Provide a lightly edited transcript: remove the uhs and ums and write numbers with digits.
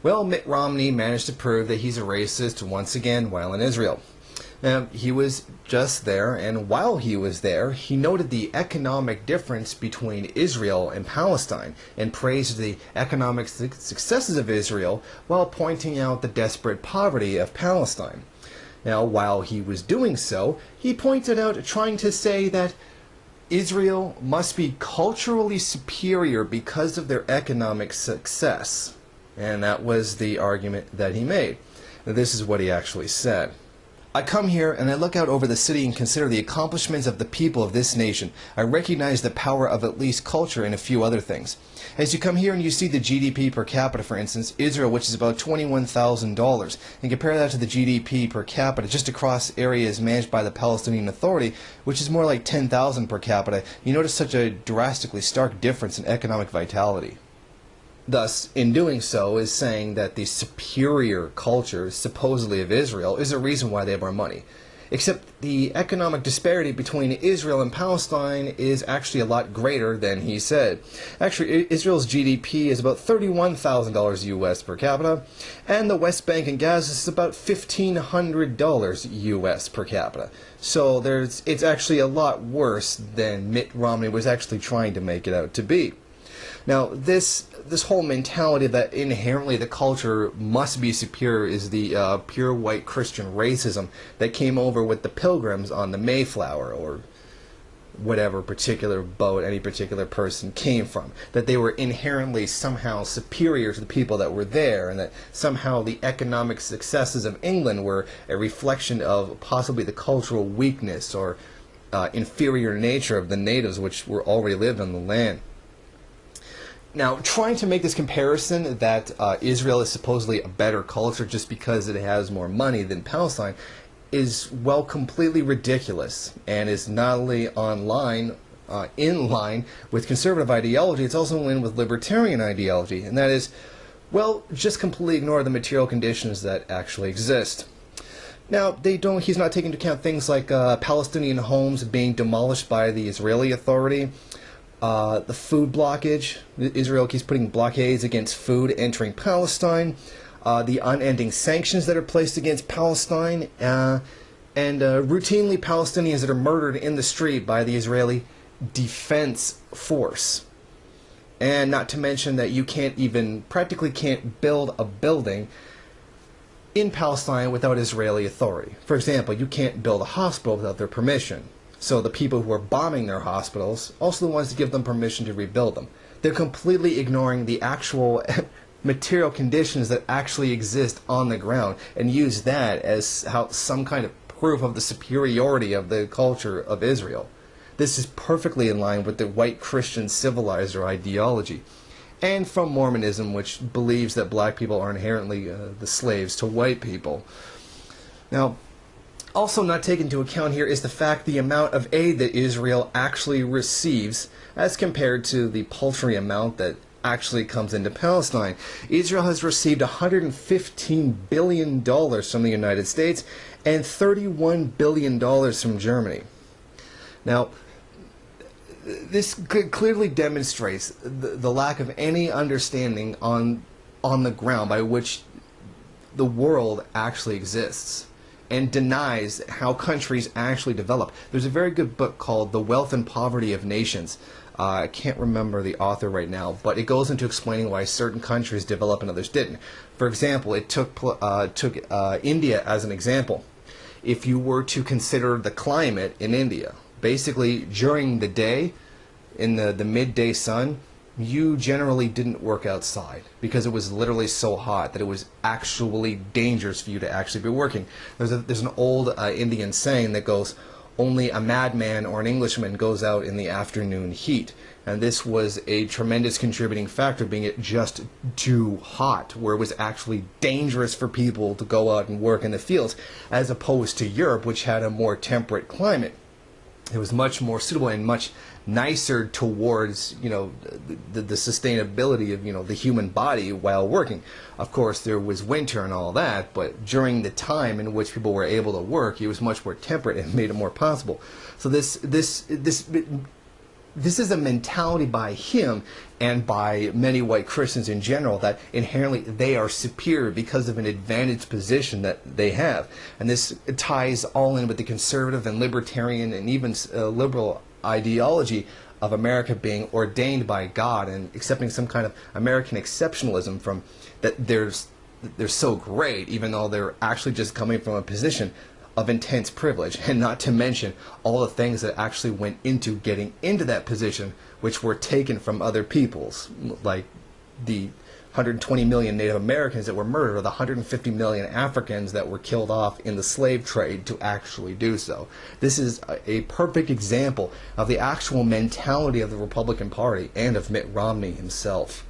Well, Mitt Romney managed to prove that he's a racist once again while in Israel. Now, he was just there, and while he was there, he noted the economic difference between Israel and Palestine and praised the economic successes of Israel while pointing out the desperate poverty of Palestine. Now, while he was doing so, he pointed out trying to say that Israel must be culturally superior because of their economic success. And that was the argument that he made. Now, this is what he actually said. I come here and I look out over the city and consider the accomplishments of the people of this nation. I recognize the power of at least culture and a few other things. As you come here and you see the GDP per capita, for instance, Israel, which is about $21,000, and compare that to the GDP per capita just across areas managed by the Palestinian Authority, which is more like $10,000 per capita, you notice such a drastically stark difference in economic vitality. Thus, in doing so, is saying that the superior culture, supposedly of Israel, is a reason why they have more money. Except the economic disparity between Israel and Palestine is actually a lot greater than he said. Actually, Israel's GDP is about $31,000 US per capita, and the West Bank and Gaza is about $1,500 US per capita. So it's actually a lot worse than Mitt Romney was actually trying to make it out to be. Now, this whole mentality that inherently the culture must be superior is the pure white Christian racism that came over with the Pilgrims on the Mayflower, or whatever particular boat any particular person came from. That they were inherently somehow superior to the people that were there, and that somehow the economic successes of England were a reflection of possibly the cultural weakness or inferior nature of the natives which were already lived on the land. Now, trying to make this comparison that Israel is supposedly a better culture just because it has more money than Palestine is, well, completely ridiculous, and is not only in line with conservative ideology, it's also in line with libertarian ideology, and that is, well, just completely ignore the material conditions that actually exist. Now, he's not taking into account things like Palestinian homes being demolished by the Israeli Authority, the food blockage. Israel keeps putting blockades against food entering Palestine, the unending sanctions that are placed against Palestine, and routinely Palestinians that are murdered in the street by the Israeli Defense Force. And not to mention that you practically can't build a building in Palestine without Israeli authority. For example, you can't build a hospital without their permission. So the people who are bombing their hospitals, also the ones to give them permission to rebuild them. They're completely ignoring the actual material conditions that actually exist on the ground and use that as some kind of proof of the superiority of the culture of Israel. This is perfectly in line with the white Christian civilizer ideology, and from Mormonism, which believes that black people are inherently the slaves to white people. Now, also not taken into account here is the fact the amount of aid that Israel actually receives as compared to the paltry amount that actually comes into Palestine. Israel has received $115 billion from the United States and $31 billion from Germany. Now, this clearly demonstrates the lack of any understanding on the ground by which the world actually exists, and denies how countries actually develop. There's a very good book called The Wealth and Poverty of Nations. I can't remember the author right now, but it goes into explaining why certain countries develop and others didn't. For example, it took India as an example. If you were to consider the climate in India, basically during the day, in the midday sun, you generally didn't work outside because it was literally so hot that it was actually dangerous for you to actually be working. There's an old Indian saying that goes, only a madman or an Englishman goes out in the afternoon heat. And this was a tremendous contributing factor, being it just too hot, where it was actually dangerous for people to go out and work in the fields, as opposed to Europe, which had a more temperate climate. It was much more suitable and much nicer towards, the sustainability of, the human body while working. Of course, there was winter and all that, but during the time in which people were able to work, it was much more temperate and made it more possible. So this this is a mentality by him and by many white Christians in general that inherently they are superior because of an advantaged position that they have. And this ties all in with the conservative and libertarian and even liberal ideology of America being ordained by God and accepting some kind of American exceptionalism from that they're so great, even though they're actually just coming from a position of intense privilege, and not to mention all the things that actually went into getting into that position, which were taken from other peoples, like the 120 million Native Americans that were murdered, or the 150 million Africans that were killed off in the slave trade to actually do so. This is a perfect example of the actual mentality of the Republican Party and of Mitt Romney himself.